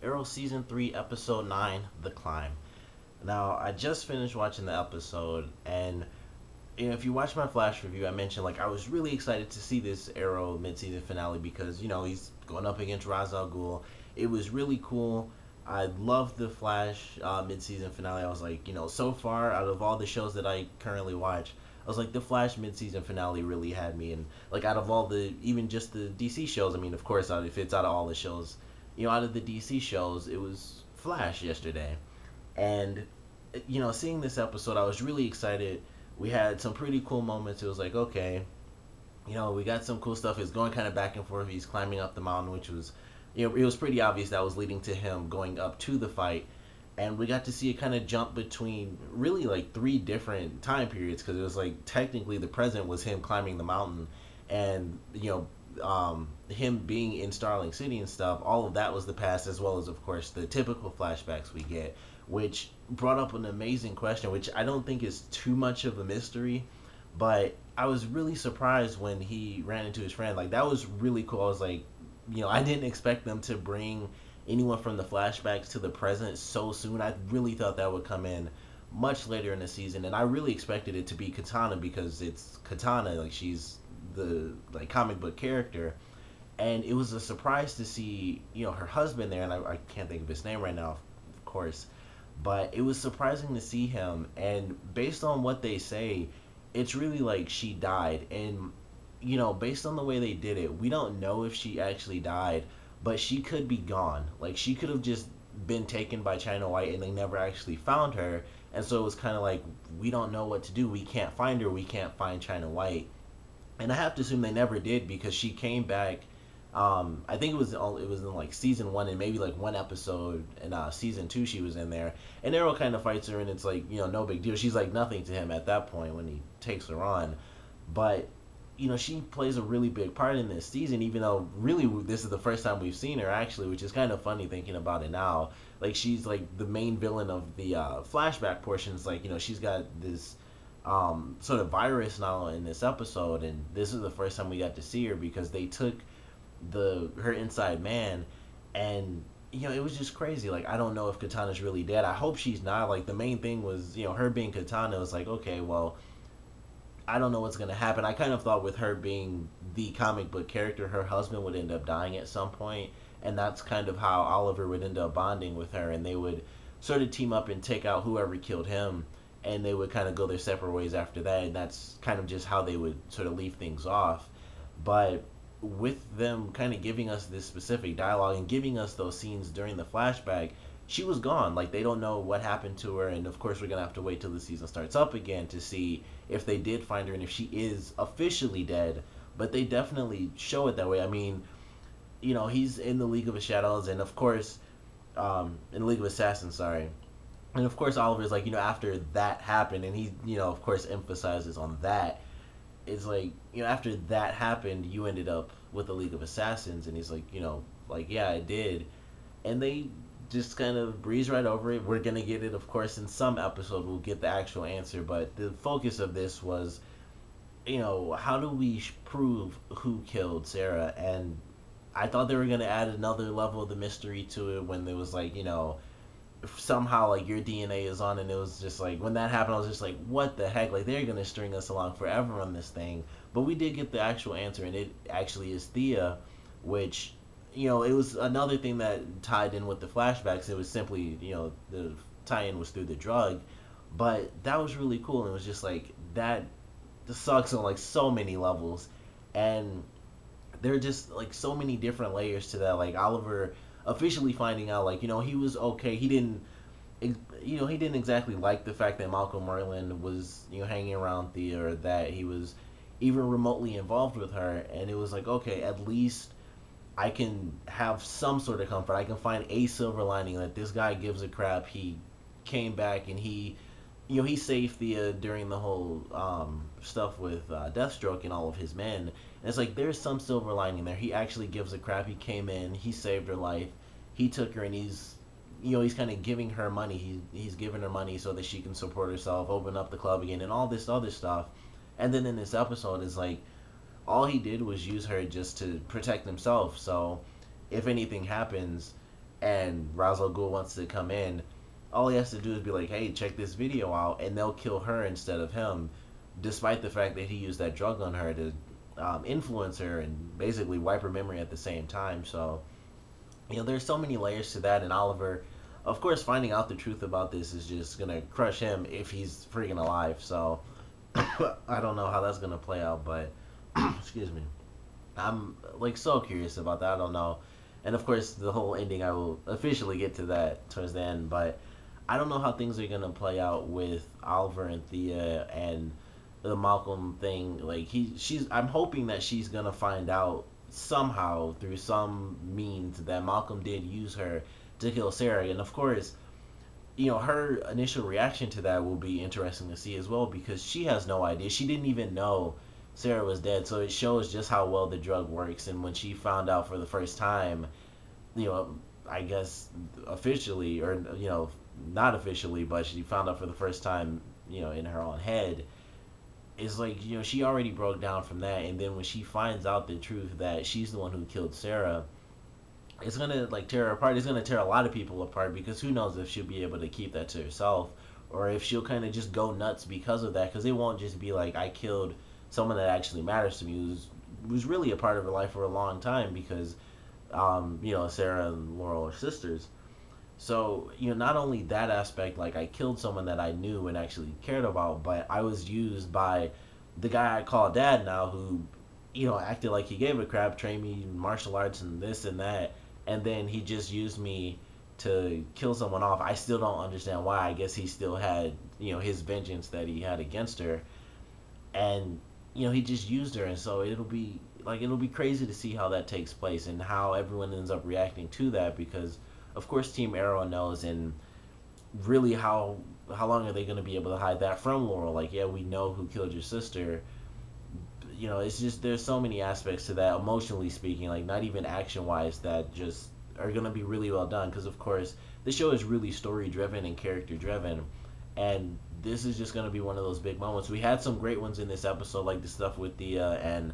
Arrow Season 3, Episode 9, The Climb. Now, I just finished watching the episode, and if you watch my Flash review, I mentioned like I was really excited to see this Arrow mid-season finale because he's going up against Ra's al Ghul. It was really cool. I loved the Flash mid-season finale. I was like, so far out of all the shows that I currently watch, I was like, the Flash mid-season finale really had me. And like out of all the, even just the DC shows, I mean, of course, if it's out of all the shows, out of the DC shows, it was Flash yesterday. And seeing this episode, I was really excited. We had some pretty cool moments. It was like, okay, we got some cool stuff. It's going kind of back and forth. He's climbing up the mountain, which was, it was pretty obvious that was leading to him going up to the fight. And we got to see it kind of jump between really like three different time periods because it was like technically the present was him climbing the mountain, and him being in Starling City and stuff. All of that was the past, as well as of course the typical flashbacks we get, which brought up an amazing question, which I don't think is too much of a mystery, but I was really surprised when he ran into his friend. Like that was really cool. I was like, I didn't expect them to bring anyone from the flashbacks to the present so soon. I really thought that would come in much later in the season, and I really expected it to be Katana because it's Katana, like she's the like comic book character, and it was a surprise to see her husband there, and I can't think of his name right now, of course, but it was surprising to see him, and based on what they say, it's really like she died, and based on the way they did it, we don't know if she actually died, but she could be gone. Like she could have just been taken by China White and they never actually found her. And so it was kind of like we don't know what to do. We can't find her. We can't find China White. And I have to assume they never did because she came back. I think it was in like season 1 and maybe like one episode in season 2 she was in there. And Arrow kind of fights her and it's like no big deal. She's like nothing to him at that point when he takes her on. But she plays a really big part in this season, even though really this is the first time we've seen her actually, which is kind of funny thinking about it now. Like she's like the main villain of the flashback portions. Like she's got this sort of virus now in this episode, and this is the first time we got to see her because they took her inside man, and it was just crazy. Like I don't know if Katana's really dead. I hope she's not. Like the main thing was her being Katana was like, okay, well, I don't know what's going to happen. I kind of thought with her being the comic book character, her husband would end up dying at some point, and that's kind of how Oliver would end up bonding with her, and they would sort of team up and take out whoever killed him, and they would kind of go their separate ways after that, and that's kind of just how they would sort of leave things off. But with them kind of giving us this specific dialogue and giving us those scenes during the flashback, she was gone. Like they don't know what happened to her, and of course we're gonna have to wait till the season starts up again to see if they did find her and if she is officially dead. But they definitely show it that way. I mean, he's in the League of Shadows, and of course, in the League of Assassins, sorry. And of course, Oliver's like, after that happened, and he, of course, emphasizes on that. It's like, after that happened, you ended up with the League of Assassins, and he's like, like yeah, I did, and they just kind of breeze right over it. We're gonna get it, of course, in some episode. We'll get the actual answer, but the focus of this was, how do we prove who killed Sara? And I thought they were gonna add another level of the mystery to it when there was like, somehow like your DNA is on, and it was just like when that happened, I was just like, what the heck? Like they're gonna string us along forever on this thing. But we did get the actual answer, and it actually is Thea, which it was another thing that tied in with the flashbacks. It was simply, the tie-in was through the drug, but that was really cool. And it was just like that sucks on like so many levels, and there are just like so many different layers to that. Like Oliver officially finding out, like he was okay. He didn't exactly like the fact that Malcolm Merlyn was hanging around Thea, or that he was even remotely involved with her. And it was like, okay, at least I can have some sort of comfort. I can find a silver lining that this guy gives a crap. He came back and he saved Thea during the whole stuff with Deathstroke and all of his men. And it's like there's some silver lining there. He actually gives a crap. He came in, he saved her life, he took her, and he's kind of giving her money. He's giving her money so that she can support herself, open up the club again, and all this other stuff. And then in this episode, it's like all he did was use her just to protect himself. So if anything happens, and Ra's al Ghul wants to come in, all he has to do is be like, hey, check this video out, and they'll kill her instead of him, despite the fact that he used that drug on her to influence her and basically wipe her memory at the same time. So, there's so many layers to that, and Oliver, of course, finding out the truth about this is just gonna crush him if he's freaking alive. So, I don't know how that's gonna play out, but excuse me, I'm like so curious about that. I don't know, and of course, the whole ending, I will officially get to that towards the end, but I don't know how things are gonna play out with Oliver and Thea and the Malcolm thing. Like I'm hoping that she's gonna find out somehow through some means that Malcolm did use her to kill Sara, and of course, her initial reaction to that will be interesting to see as well, because she has no idea. She didn't even know Sara was dead, so it shows just how well the drug works. And when she found out for the first time, I guess officially, or not officially, but she found out for the first time, in her own head, it's like, she already broke down from that. And then when she finds out the truth that she's the one who killed Sara, it's gonna tear her apart. It's gonna tear a lot of people apart, because who knows if she'll be able to keep that to herself, or if she'll kind of just go nuts because of that. Because it won't just be like, I killed someone that actually matters to me, who's really a part of her life for a long time, because Sara and Laurel are sisters. So, not only that aspect, like I killed someone that I knew and actually cared about, but I was used by the guy I call dad now, who, acted like he gave a crap, trained me in martial arts and this and that, and then he just used me to kill someone off. I still don't understand why. I guess he still had, his vengeance that he had against her, and, he just used her. And so it'll be crazy to see how that takes place and how everyone ends up reacting to that, because of course Team Arrow knows, and really how long are they going to be able to hide that from Laurel? Like, yeah, we know who killed your sister. It's just, there's so many aspects to that, emotionally speaking, like not even action wise, that just are going to be really well done, because of course the show is really story driven and character driven, and this is just going to be one of those big moments. We had some great ones in this episode, like the stuff with Thea and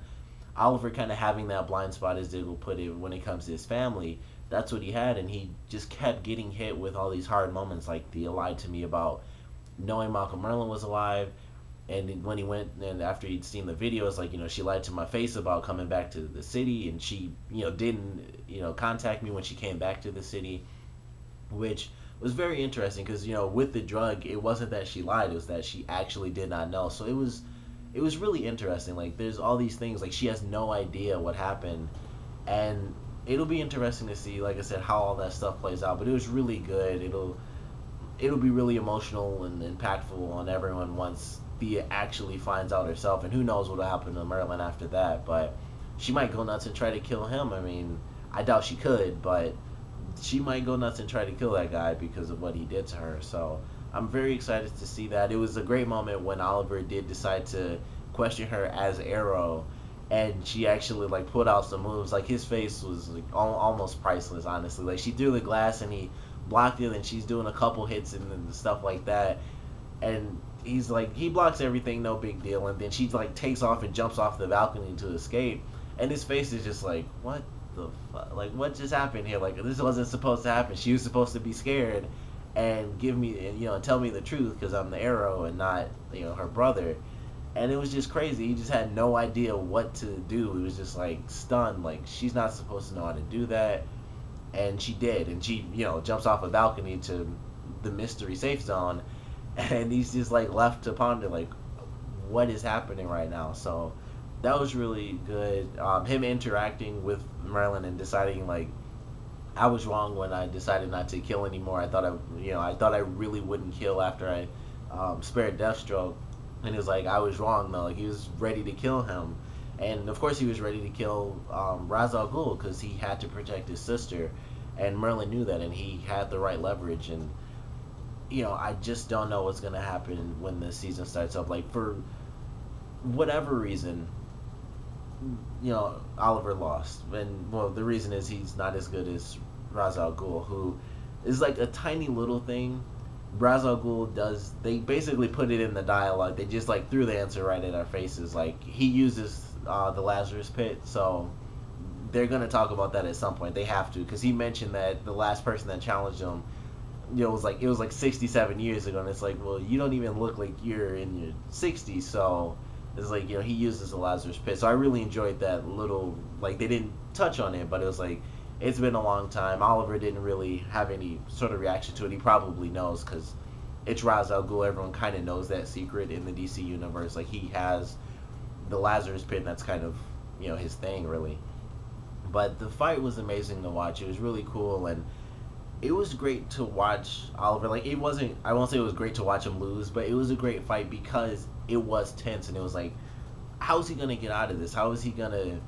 Oliver kind of having that blind spot, as Diggle put it, when it comes to his family. That's what he had, and he just kept getting hit with all these hard moments, like Thea lied to me about knowing Malcolm Merlyn was alive, and when he went, and after he'd seen the video, it's like, she lied to my face about coming back to the city, and she, didn't, contact me when she came back to the city, which was very interesting, because, with the drug, it wasn't that she lied, it was that she actually did not know. So it was really interesting. Like, there's all these things, like she has no idea what happened, and it'll be interesting to see, like I said, how all that stuff plays out. But it was really good. It'll be really emotional and impactful on everyone once Thea actually finds out herself, and who knows what'll happen to Merlyn after that. But she might go nuts and try to kill him. I mean, I doubt she could, but she might go nuts and try to kill that guy because of what he did to her. So I'm very excited to see that. It was a great moment when Oliver did decide to question her as Arrow, and she actually put out some moves. Like, his face was almost priceless, honestly. Like, she threw the glass and he blocked it, and she's doing a couple hits and stuff like that, and he's he blocks everything, no big deal, and then she takes off and jumps off the balcony to escape, and his face is just like, what the fuck? Like, what just happened here? Like, this wasn't supposed to happen. She was supposed to be scared and give me, and tell me the truth, because I'm the Arrow and not, her brother. And it was just crazy. He just had no idea what to do. He was just stunned. Like, she's not supposed to know how to do that, and she did. And she, jumps off a balcony to the mystery safe zone, and he's just left to ponder what is happening right now. So that was really good. Him interacting with Merlyn and deciding I was wrong when I decided not to kill anymore. I thought I really wouldn't kill after I spared Deathstroke. And he was I was wrong, though. He was ready to kill him. And, of course, he was ready to kill Ra's al Ghul, because he had to protect his sister. And Merlyn knew that, and he had the right leverage. And, I just don't know what's going to happen when the season starts up. For whatever reason, Oliver lost. And, well, the reason is he's not as good as Ra's al Ghul, who is a tiny little thing. Ra's al Ghul does, they basically put it in the dialogue. They just threw the answer right in our faces. He uses the Lazarus pit, so they're gonna talk about that at some point. They have to, because he mentioned that the last person that challenged him, it was like 67 years ago, and it's like, well, you don't even look like you're in your 60s, so it's like, he uses the Lazarus Pit. So I really enjoyed that little, like, they didn't touch on it, but it was like, it's been a long time. Oliver didn't really have any sort of reaction to it. He probably knows, because it's Ra's al Ghul. Everyone kind of knows that secret in the DC universe. Like, he has the Lazarus Pit, and that's kind of, his thing, really. But the fight was amazing to watch. It was really cool, and it was great to watch Oliver. Like, it wasn't, I won't say it was great to watch him lose, but it was a great fight because it was tense, and it was like, how is he going to get out of this? How is he going to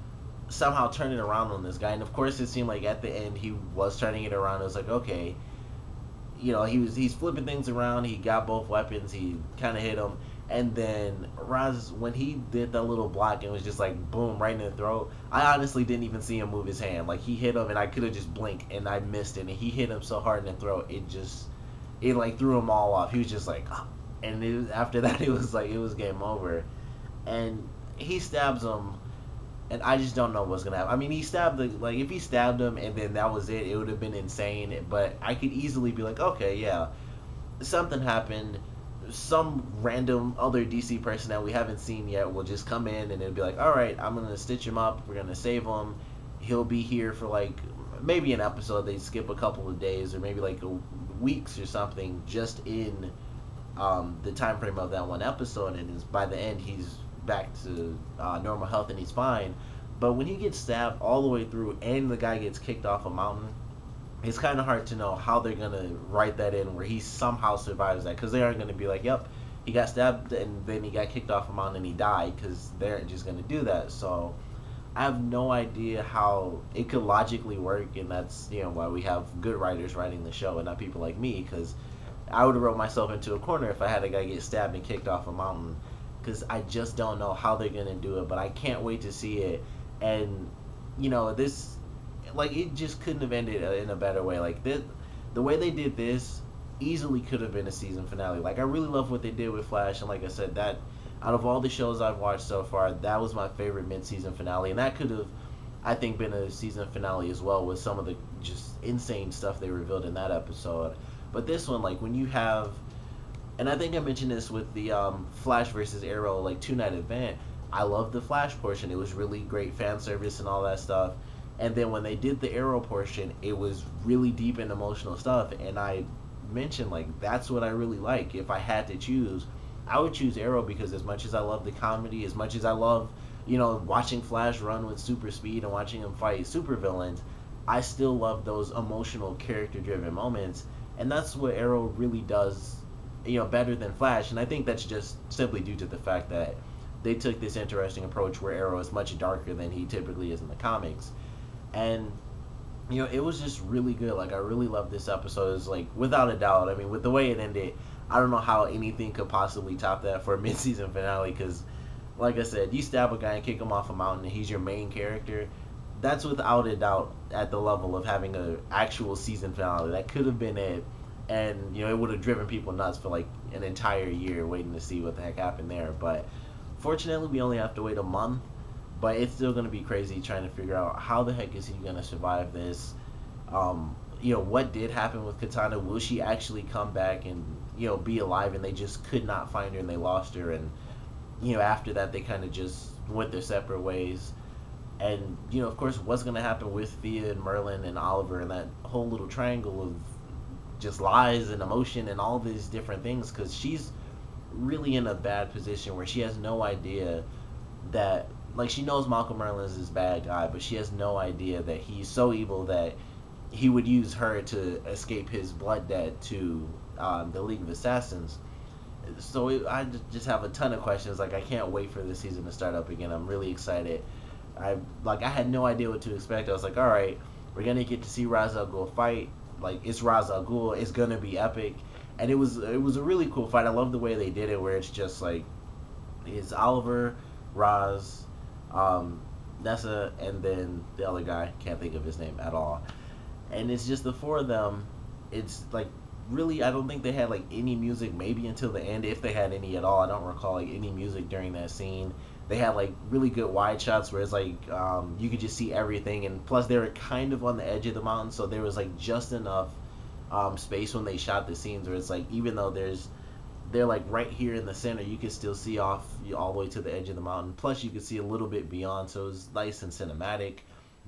somehow turn it around on this guy? And of course, it seemed like at the end he was turning it around. It was like, okay, he's flipping things around. He got both weapons. He kind of hit him. And then Raz, when he did that little block, it was just like, boom, right in the throat. I honestly didn't even see him move his hand. Like, he hit him, and I could have just blinked, and I missed it. And he hit him so hard in the throat, it like threw him all off. He was just like, oh. And after that, it was like, it was game over. And he stabs him, and I just don't know what's gonna happen. I mean, if he stabbed him and then that was it, it would have been insane. But I could easily be like, okay, yeah, something happened. Some random other DC person that we haven't seen yet will just come in, and it'll be like, all right, I'm gonna stitch him up. We're gonna save him. He'll be here for like maybe an episode. They skip a couple of days, or maybe like weeks or something, just in the time frame of that one episode. And by the end, he's back to normal health and he's fine. But when he gets stabbed all the way through, and the guy gets kicked off a mountain, it's kind of hard to know how they're going to write that in where he somehow survives that, because they aren't going to be like, yep, he got stabbed and then he got kicked off a mountain and he died, because they're just going to do that. So I have no idea how it could logically work, and that's why we have good writers writing the show and not people like me, because I would have wrote myself into a corner if I had a guy get stabbed and kicked off a mountain, because I just don't know how they're going to do it. But I can't wait to see it. And this, like, it just couldn't have ended in a better way. Like, the way they did this easily could have been a season finale. Like, I really love what they did with Flash, and like I said, that out of all the shows I've watched so far, that was my favorite mid-season finale, and that could have, I think, been a season finale as well, with some of the just insane stuff they revealed in that episode. But this one, like, when you have, and I think I mentioned this with the Flash versus Arrow, like, 2-night event, I loved the Flash portion. It was really great fan service and all that stuff. And then when they did the Arrow portion, it was really deep and emotional stuff. And I mentioned, like, that's what I really like. If I had to choose, I would choose Arrow, because as much as I love the comedy, as much as I love, watching Flash run with super speed and watching him fight supervillains, I still love those emotional, character-driven moments. And that's what Arrow really does, better than Flash. And I think that's just simply due to the fact that they took this interesting approach where Arrow is much darker than he typically is in the comics. And, it was just really good. Like, I really loved this episode. It's like, without a doubt, I mean, with the way it ended, I don't know how anything could possibly top that for a mid-season finale, because, like I said, you stab a guy and kick him off a mountain and he's your main character. That's without a doubt at the level of having an actual season finale. That could have been it. And, it would have driven people nuts for, like, an entire year waiting to see what the heck happened there. But fortunately, we only have to wait a month. But it's still going to be crazy trying to figure out how the heck is he going to survive this. What did happen with Katana? Will she actually come back and, be alive? And they just could not find her and they lost her. And, after that, they kind of just went their separate ways. And, of course, what's going to happen with Thea and Merlyn and Oliver and that whole little triangle of just lies and emotion and all these different things, because she's really in a bad position where she has no idea that, like, she knows Malcolm Merlyn is this bad guy, but she has no idea that he's so evil that he would use her to escape his blood debt to the League of Assassins. So I just have a ton of questions. Like, I can't wait for this season to start up again. I'm really excited. I had no idea what to expect. I was like, all right, we're gonna get to see Ra's al Ghul fight. Like, it's Ra's al Ghul. It's gonna be epic. And it was a really cool fight. I love the way they did it, where it's just like, it's Oliver, Ra's, Nessa, and then the other guy, can't think of his name at all. And it's just the four of them. It's like, really, I don't think they had like any music maybe until the end, if they had any at all. I don't recall like any music during that scene. They had like really good wide shots where it's like you could just see everything, and plus they were kind of on the edge of the mountain, so there was like just enough space when they shot the scenes where it's like even though they're like right here in the center, you can still see off all the way to the edge of the mountain. Plus, you could see a little bit beyond, so it was nice and cinematic.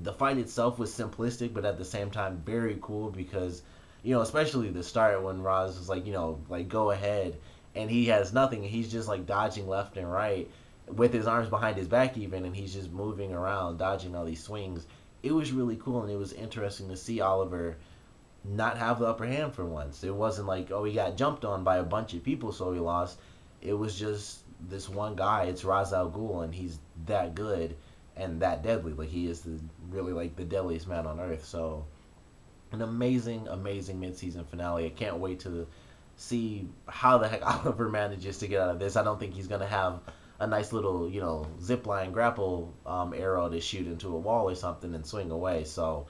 The fight itself was simplistic, but at the same time very cool because, especially the start when Roz was like, like go ahead, and he has nothing, and he's just like dodging left and right with his arms behind his back even, and he's just moving around, dodging all these swings. It was really cool, and it was interesting to see Oliver not have the upper hand for once. It wasn't like, oh, he got jumped on by a bunch of people, so he lost. It was just this one guy. It's Ra's al Ghul, and he's that good and that deadly. Like, he is really like the deadliest man on earth. So, an amazing, amazing mid-season finale. I can't wait to see how the heck Oliver manages to get out of this. I don't think he's gonna have a nice little, zip line grapple arrow to shoot into a wall or something and swing away. So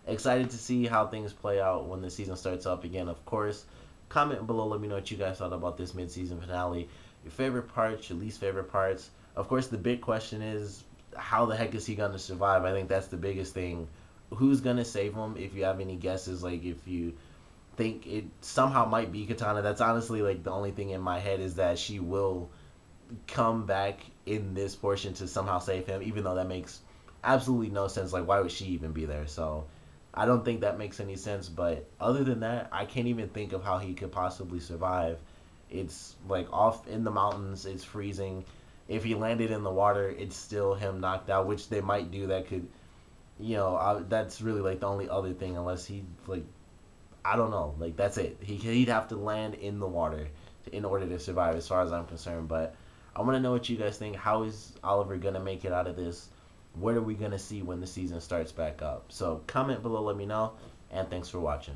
excited to see how things play out when the season starts up again. Of course, comment below, let me know what you guys thought about this mid-season finale. Your favorite parts, your least favorite parts. Of course, the big question is, how the heck is he going to survive? I think that's the biggest thing. Who's going to save him? If you have any guesses, like if you think it somehow might be Katana, that's honestly like the only thing in my head is that she will come back in this portion to somehow save him, even though that makes absolutely no sense. Like, why would she even be there? So I don't think that makes any sense, but other than that, I can't even think of how he could possibly survive. It's like off in the mountains, it's freezing. If he landed in the water, it's still him knocked out, which they might do. That could, that's really like the only other thing, unless he like, I don't know, like that's it. He'd have to land in the water in order to survive, as far as I'm concerned. But I want to know what you guys think. How is Oliver gonna make it out of this? What are we going to see when the season starts back up? So comment below, let me know, and thanks for watching.